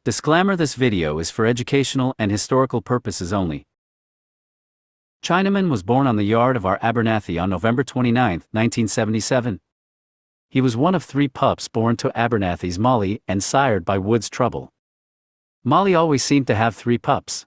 Disclaimer: this video is for educational and historical purposes only. Chinaman was born on the yard of our Abernathy on November 29, 1977. He was one of 3 pups born to Abernathy's Molly and sired by Wood's Trouble. Molly always seemed to have 3 pups.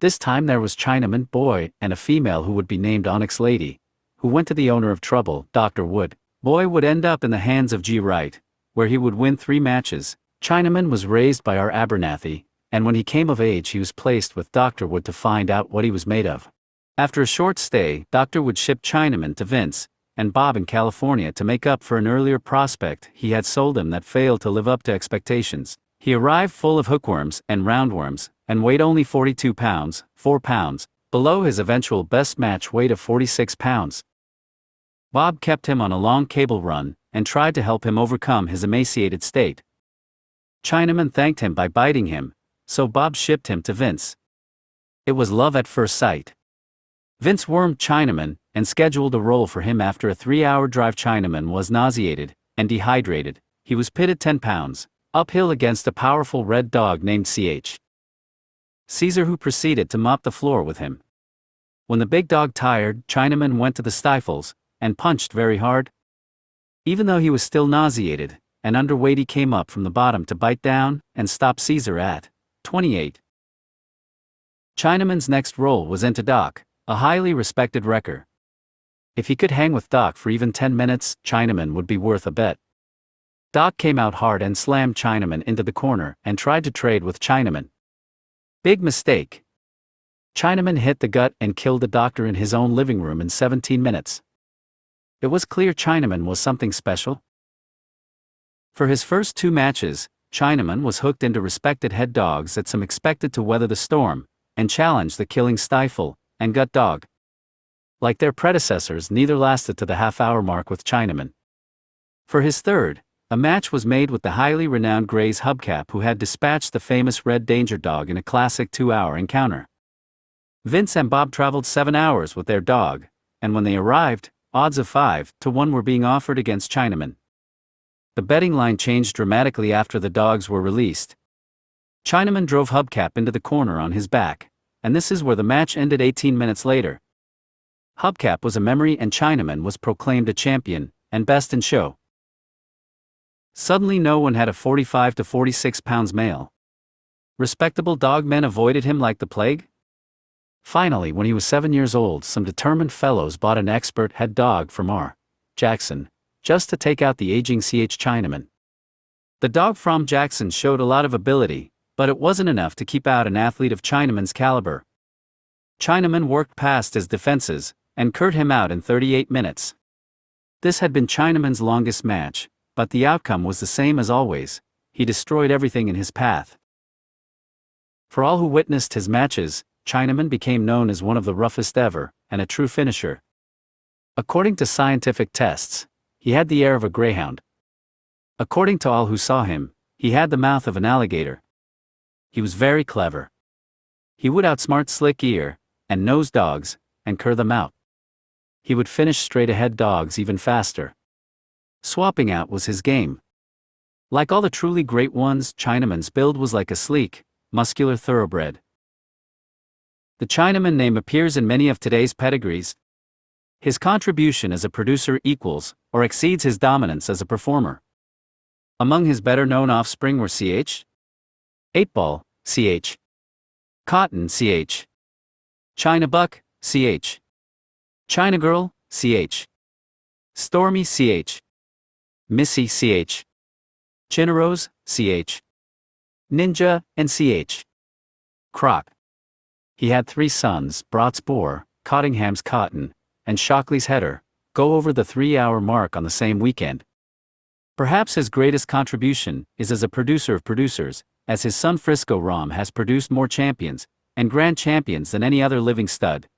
This time there was Chinaman, Boy, and a female who would be named Onyx Lady, who went to the owner of Trouble, Dr. Wood. Boy would end up in the hands of G. Wright, where he would win 3 matches. Chinaman was raised by our Abernathy, and when he came of age he was placed with Dr. Wood to find out what he was made of. After a short stay, Dr. Wood shipped Chinaman to Vince and Bob in California to make up for an earlier prospect he had sold him that failed to live up to expectations. He arrived full of hookworms and roundworms, and weighed only 42 pounds, 4 pounds, below his eventual best match weight of 46 pounds. Bob kept him on a long cable run, and tried to help him overcome his emaciated state. Chinaman thanked him by biting him, so Bob shipped him to Vince. It was love at first sight. Vince wormed Chinaman, and scheduled a roll for him. After a 3-hour drive, Chinaman was nauseated and dehydrated. He was pitted 10 pounds, uphill against a powerful red dog named Ch. Caesar, who proceeded to mop the floor with him. When the big dog tired, Chinaman went to the stifles, and punched very hard. Even though he was still nauseated and underweight, he came up from the bottom to bite down and stop Caesar at 28. Chinaman's next role was into Doc, a highly respected wrecker. If he could hang with Doc for even 10 minutes, Chinaman would be worth a bet. Doc came out hard and slammed Chinaman into the corner and tried to trade with Chinaman. Big mistake. Chinaman hit the gut and killed the doctor in his own living room in 17 minutes. It was clear Chinaman was something special. For his first 2 matches, Chinaman was hooked into respected head dogs that some expected to weather the storm and challenge the killing stifle and gut dog. Like their predecessors, neither lasted to the half-hour mark with Chinaman. For his third, a match was made with the highly renowned Gray's Hubcap, who had dispatched the famous Red Danger dog in a classic 2-hour encounter. Vince and Bob traveled 7 hours with their dog, and when they arrived, odds of 5 to 1 were being offered against Chinaman. The betting line changed dramatically after the dogs were released. Chinaman drove Hubcap into the corner on his back, and this is where the match ended 18 minutes later. Hubcap was a memory and Chinaman was proclaimed a champion and best in show. Suddenly no one had a 45 to 46 pounds male. Respectable dog men avoided him like the plague. Finally, when he was 7 years old, some determined fellows bought an expert head dog from R. Jackson, just to take out the aging Ch Chinaman. The dog from Jackson showed a lot of ability, but it wasn't enough to keep out an athlete of Chinaman's caliber. Chinaman worked past his defenses and cleared him out in 38 minutes. This had been Chinaman's longest match, but the outcome was the same as always: he destroyed everything in his path. For all who witnessed his matches, Chinaman became known as one of the roughest ever, and a true finisher. According to scientific tests, he had the air of a greyhound. According to all who saw him, he had the mouth of an alligator. He was very clever. He would outsmart slick ear and nose dogs and cur them out. He would finish straight-ahead dogs even faster. Swapping out was his game. Like all the truly great ones, Chinaman's build was like a sleek, muscular thoroughbred. The Chinaman name appears in many of today's pedigrees. His contribution as a producer equals or exceeds his dominance as a performer. Among his better-known offspring were Ch. 8-Ball, Ch. Cotton, Ch. China Buck, Ch. China Girl, Ch. Stormy, Ch. Missy, Ch. Chinarose, Ch. Ninja, and Ch. Croc. He had 3 sons: Brott's Boar, Cottingham's Cotton, and Shockley's Header, go over the 3-hour mark on the same weekend. Perhaps his greatest contribution is as a producer of producers, as his son Frisco Rom has produced more champions and grand champions than any other living stud.